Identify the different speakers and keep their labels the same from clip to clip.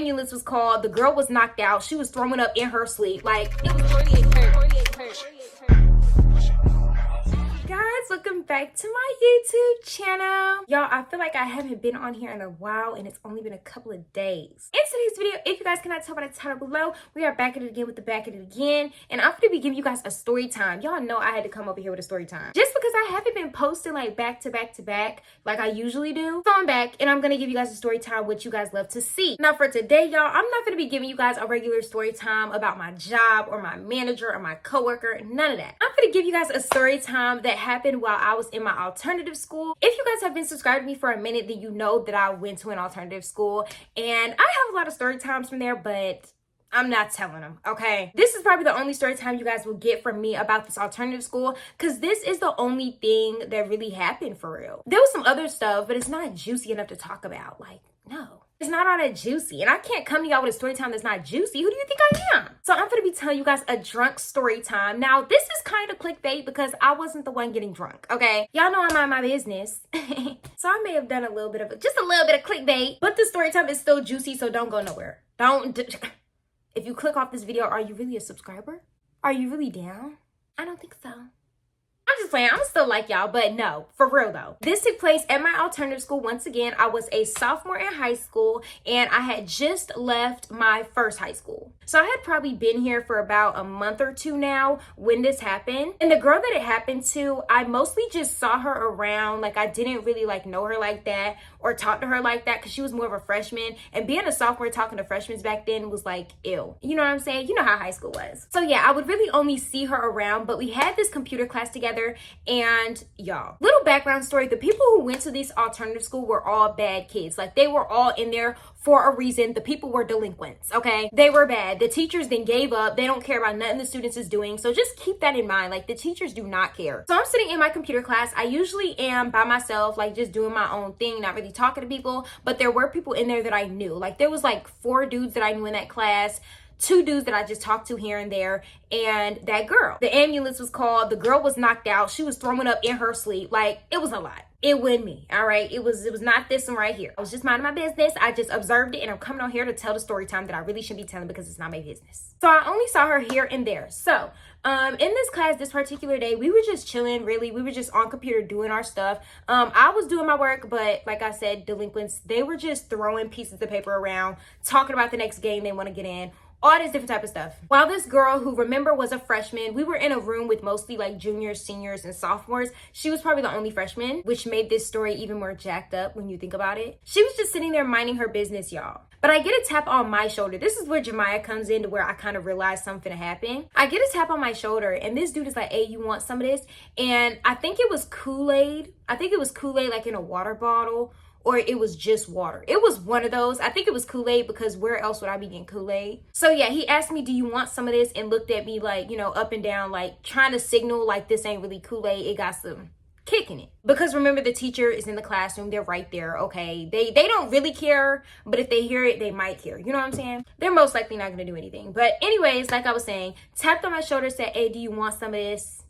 Speaker 1: ambulance was called. The girl was knocked out. She was throwing up in her sleep. Like, it was 48 hurt. Guys, welcome back to my YouTube channel. Y'all, I feel like I haven't been on here in a while and it's only been a couple of days. In today's video, if you guys cannot tell by the title below, we are back at it again with the back at it again. And I'm going to be giving you guys a story time. Y'all know I had to come over here with a story time. Just because I haven't been posting like back to back like I usually do. So I'm back and I'm going to give you guys a story time which you guys love to see. Now for today, y'all, I'm not going to be giving you guys a regular story time about my job or my manager or my coworker. None of that. I'm going to give you guys a story time that happened while I was in my alternative school. If you guys have been subscribed to me for a minute, then you know that I went to an alternative school and I have a lot of story times from there, but I'm not telling them, okay? This is probably the only story time you guys will get from me about this alternative school because this is the only thing that really happened for real. There was some other stuff, but it's not juicy enough to talk about. Like, no. It's not all that juicy. And I can't come to y'all with a story time that's not juicy. Who do you think I am? So I'm going to be telling you guys a drunk story time. Now, this is kind of clickbait because I wasn't the one getting drunk, okay? Y'all know I mind my business. So I may have done just a little bit of clickbait, but the story time is still juicy, so don't go nowhere. If you click off this video, are you really a subscriber? Are you really down? I don't think so. I'm just playing. I'm still like y'all, but no, for real though. This took place at my alternative school. Once again, I was a sophomore in high school and I had just left my first high school. So I had probably been here for about a month or two now when this happened. And the girl that it happened to, I mostly just saw her around. Like I didn't really like know her like that or talk to her like that because she was more of a freshman. And being a sophomore talking to freshmen back then was like, ew. You know what I'm saying? You know how high school was. So yeah, I would really only see her around, but we had this computer class together. And y'all, little background story, the people who went to this alternative school were all bad kids. Like they were all in there for a reason. The people were delinquents, okay? They were bad. The teachers then gave up. They don't care about nothing the students is doing. So just keep that in mind. Like the teachers do not care. So I'm sitting in my computer class. I usually am by myself, like just doing my own thing, not really talking to people. But there were people in there that I knew. Like there was like 4 dudes that I knew in that class. 2 dudes that I just talked to here and there, and that girl. The ambulance was called. The girl was knocked out. She was throwing up in her sleep. Like, it was a lot. It wasn't me, all right? It was not this one right here. I was just minding my business. I just observed it, and I'm coming on here to tell the story time that I really shouldn't be telling because it's not my business. So I only saw her here and there. So in this class, this particular day, we were just chilling, really. We were just on computer doing our stuff. I was doing my work, but like I said, delinquents, they were just throwing pieces of paper around, talking about the next game they want to get in. All this different type of stuff. While this girl, who remember was a freshman, we were in a room with mostly like juniors, seniors, and sophomores. She was probably the only freshman, which made this story even more jacked up when you think about it. She was just sitting there minding her business, y'all. But I get a tap on my shoulder. This is where Jamiah comes in, to where I kind of realized something to happen. I get a tap on my shoulder and this dude is like, hey, you want some of this? And I think it was Kool-Aid. I think it was Kool-Aid like in a water bottle, or it was just water. It was one of those. I think it was Kool-Aid because where else would I be getting Kool-Aid? So yeah, he asked me, do you want some of this? And looked at me like, you know, up and down, like trying to signal like this ain't really Kool-Aid. It got some kick in it. Because remember, the teacher is in the classroom. They're right there, okay? They don't really care, but if they hear it, they might care. You know what I'm saying? They're most likely not gonna do anything. But anyways, like I was saying, tapped on my shoulder, said, hey, do you want some of this?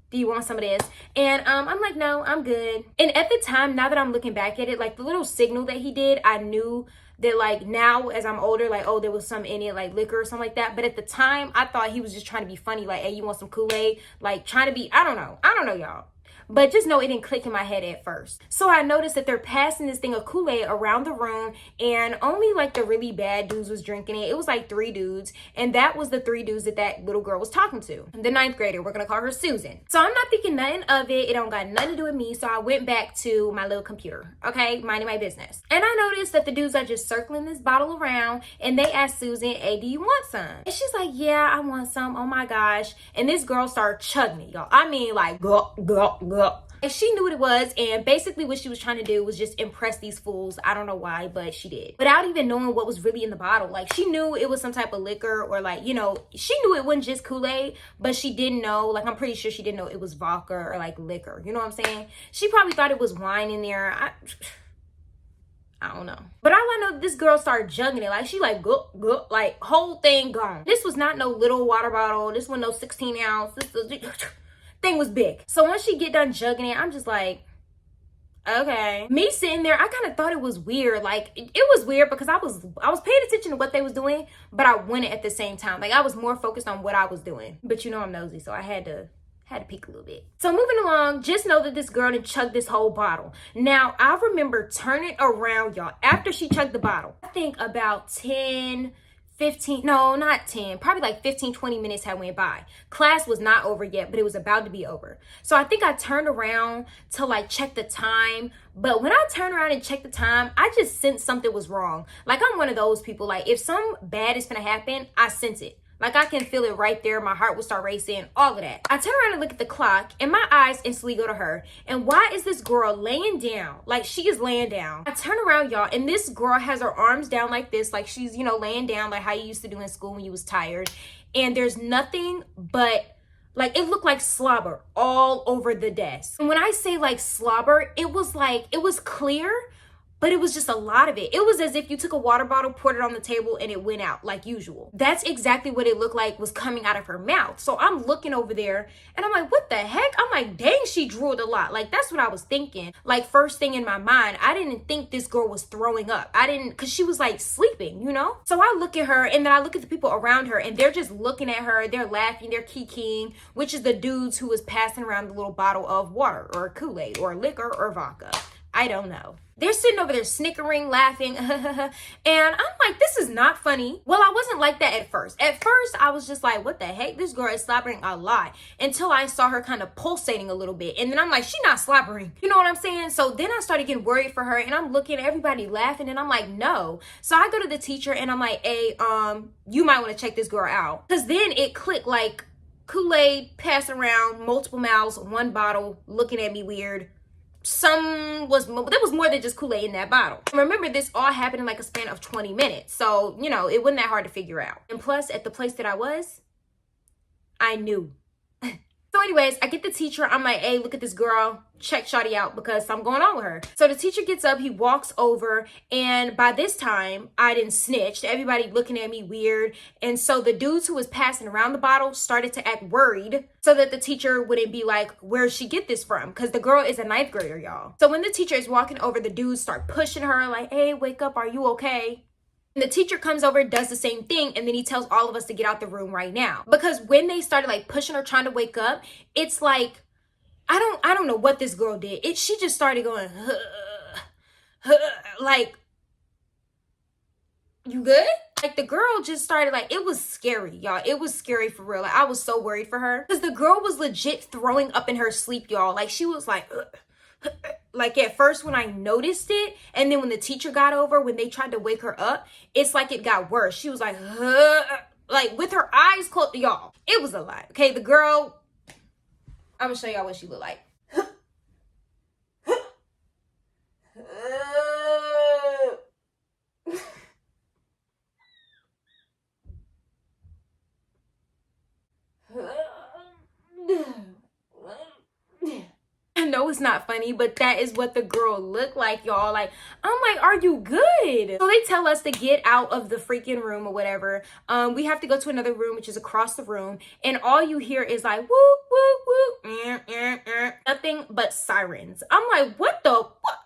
Speaker 1: Do you want some of this? And I'm like, no, I'm good. And at the time, now that I'm looking back at it, like the little signal that he did, I knew that like now as I'm older, like, oh, there was some in it, like liquor or something like that. But at the time, I thought he was just trying to be funny. Like, hey, you want some Kool-Aid? Like trying to be, I don't know, y'all. But just know it didn't click in my head at first. So I noticed that they're passing this thing of Kool-Aid around the room, and only like the really bad dudes was drinking it. It was like 3 dudes, and that was the 3 dudes that little girl was talking to. The 9th grader, we're gonna call her Susan. So I'm not thinking nothing of it. It don't got nothing to do with me. So I went back to my little computer, okay, minding my business. And I noticed that the dudes are just circling this bottle around, and they asked Susan, hey, do you want some? And she's like, yeah, I want some. Oh my gosh. And this girl started chugging it, y'all. I mean, like, gulp, gulp, gulp. And she knew what it was, and basically what she was trying to do was just impress these fools. I don't know why, but she did. Without even knowing what was really in the bottle. Like, she knew it was some type of liquor, or like, you know, she knew it wasn't just Kool-Aid, but she didn't know, like, I'm pretty sure she didn't know it was vodka or like liquor. You know what I'm saying? She probably thought it was wine in there. I don't know. But all I know, this girl started jugging it. Like, she like, gulp, gulp, like, whole thing gone. This was not no little water bottle. This was no 16 ounce. This was... thing was big. So once she get done jugging it, I'm just like, okay. Me sitting there, I kind of thought it was weird. Like it was weird because I was paying attention to what they was doing, but I wasn't at the same time. Like I was more focused on what I was doing. But you know I'm nosy, so I had to peek a little bit. So moving along, just know that this girl done chugged this whole bottle. Now, I remember turning around, y'all, after she chugged the bottle. I think about 10, 15, no, not 10, probably like 15, 20 minutes had went by. Class was not over yet, but it was about to be over. So I think I turned around to like check the time. But when I turned around and checked the time, I just sensed something was wrong. Like I'm one of those people, like if some bad is gonna happen, I sense it. Like I can feel it right there. My heart will start racing, all of that. I turn around and look at the clock and my eyes instantly go to her. And why is this girl laying down? Like she is laying down. I turn around, y'all, and this girl has her arms down like this. Like she's, you know, laying down like how you used to do in school when you was tired. And there's nothing but like it looked like slobber all over the desk. And when I say like slobber, it was clear, but it was just a lot of it. It was as if you took a water bottle, poured it on the table, and it went out like usual. That's exactly what it looked like was coming out of her mouth. So I'm looking over there and I'm like, what the heck? I'm like, dang, she drooled a lot. Like, that's what I was thinking. Like, first thing in my mind, I didn't think this girl was throwing up. Because she was like sleeping, you know? So I look at her and then I look at the people around her and they're just looking at her. They're laughing, they're kikiing, which is the dudes who was passing around the little bottle of water or Kool-Aid or liquor or vodka. I don't know. They're sitting over there snickering, laughing, and I'm like, this is not funny. Well, I wasn't like that at first. At first, I was just like, what the heck? This girl is slobbering a lot until I saw her kind of pulsating a little bit. And then I'm like, she's not slobbering. You know what I'm saying? So then I started getting worried for her and I'm looking at everybody laughing and I'm like, no. So I go to the teacher and I'm like, hey, you might want to check this girl out. Because then it clicked like Kool-Aid passing around, multiple mouths, one bottle, looking at me weird. There was more than just Kool-Aid in that bottle. Remember, this all happened in like a span of 20 minutes. So, you know, it wasn't that hard to figure out. And plus, at the place that I was, I knew. So anyways, I get the teacher. I'm like, hey, look at this girl. Check shawty out because something going on with her. So the teacher gets up, he walks over, and by this time, I didn't snitched. Everybody looking at me weird. And so the dudes who was passing around the bottle started to act worried so that the teacher wouldn't be like, where'd she get this from? Because the girl is a 9th grader, y'all. So when the teacher is walking over, the dudes start pushing her like, hey, wake up, are you okay? And the teacher comes over, does the same thing, and then he tells all of us to get out the room right now. Because when they started like pushing her, trying to wake up, it's like, I don't know what this girl did. She just started going, like, you good? Like the girl just started like, it was scary, y'all. It was scary for real. Like I was so worried for her. Because the girl was legit throwing up in her sleep, y'all. Like she was like, like at first when I noticed it, and then when the teacher got over, when they tried to wake her up, it's like it got worse. She was like with her eyes closed, y'all. It was a lot. Okay, the girl, I'm gonna show y'all what she looked like. I know it's not funny, but that is what the girl looked like, y'all. Like, I'm like, are you good? So they tell us to get out of the freaking room or whatever. We have to go to another room, which is across the room. And all you hear is like, whoop, whoop, whoop. Nothing but sirens. I'm like, what the, what?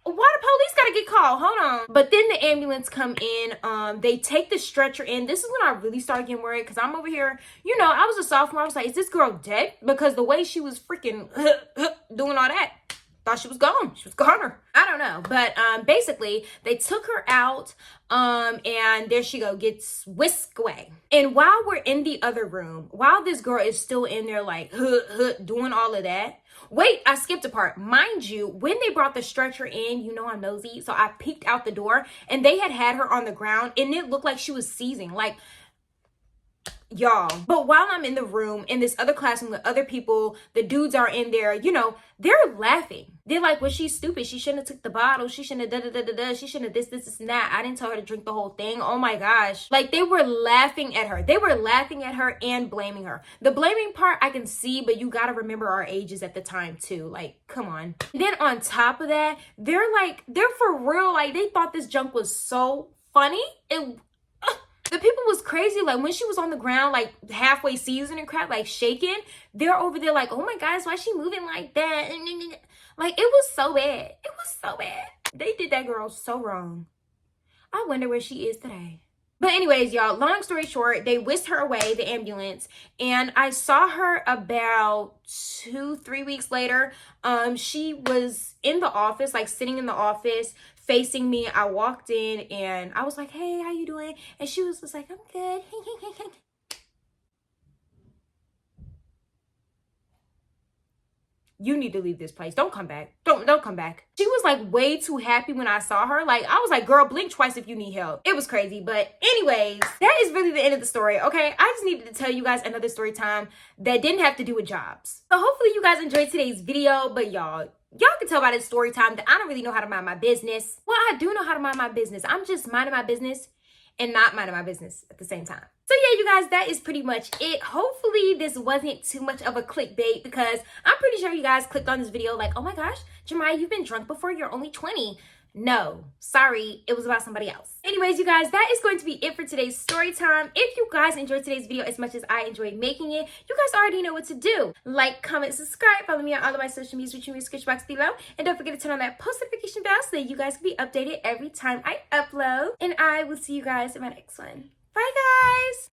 Speaker 1: Why the police gotta get called? Hold on. But then the ambulance come in. They take the stretcher in. This is when I really started getting worried because I'm over here. You know, I was a sophomore. I was like, is this girl dead? Because the way she was freaking doing all that, thought she was gone. She was goner. I don't know. But basically, they took her out. And there she go, gets whisked away. And while we're in the other room, while this girl is still in there like doing all of that. Wait, I skipped a part. Mind you, when they brought the stretcher in, you know I'm nosy, so I peeked out the door and they had her on the ground and it looked like she was seizing. Like, y'all. But while I'm in the room, in this other classroom with other people, the dudes are in there, you know, they're laughing. They're like, well, she's stupid. She shouldn't have took the bottle. She shouldn't have da-da-da-da-da. She shouldn't have this, and that. I didn't tell her to drink the whole thing. Oh my gosh. Like they were laughing at her. They were laughing at her and blaming her. The blaming part I can see, but you got to remember our ages at the time too. Like, come on. Then on top of that, they're for real. Like they thought this junk was so funny. The people was crazy. Like when she was on the ground, like halfway season and crap, like shaking, they're over there like, oh my gosh, why is she moving like that? Like, it was so bad. It was so bad. They did that girl so wrong. I wonder where she is today. But anyways, y'all, long story short, they whisked her away, the ambulance, and I saw her about 2-3 weeks later. She was in the office, like sitting in the office, facing me. I walked in and I was like, hey, how you doing? And she was just like, I'm good. You need to leave this place. Don't come back. Don't come back. She was like way too happy when I saw her. Like, I was like, girl, blink twice if you need help. It was crazy. But anyways, that is really the end of the story, okay? I just needed to tell you guys another story time that didn't have to do with jobs. So hopefully you guys enjoyed today's video. But y'all can tell by this story time that I don't really know how to mind my business. Well, I do know how to mind my business. I'm just minding my business and not minding my business at the same time. So yeah, you guys, that is pretty much it. Hopefully this wasn't too much of a clickbait, because I'm pretty sure you guys clicked on this video like, oh my gosh, Jamiah, you've been drunk before, you're only 20. No, sorry, it was about somebody else. Anyways, you guys, that is going to be it for today's story time. If you guys enjoyed today's video as much as I enjoyed making it, you guys already know what to do. Like, comment, subscribe, follow me on all of my social medias, which you in the description box below. And don't forget to turn on that post notification bell so that you guys can be updated every time I upload. And I will see you guys in my next one. Bye, guys!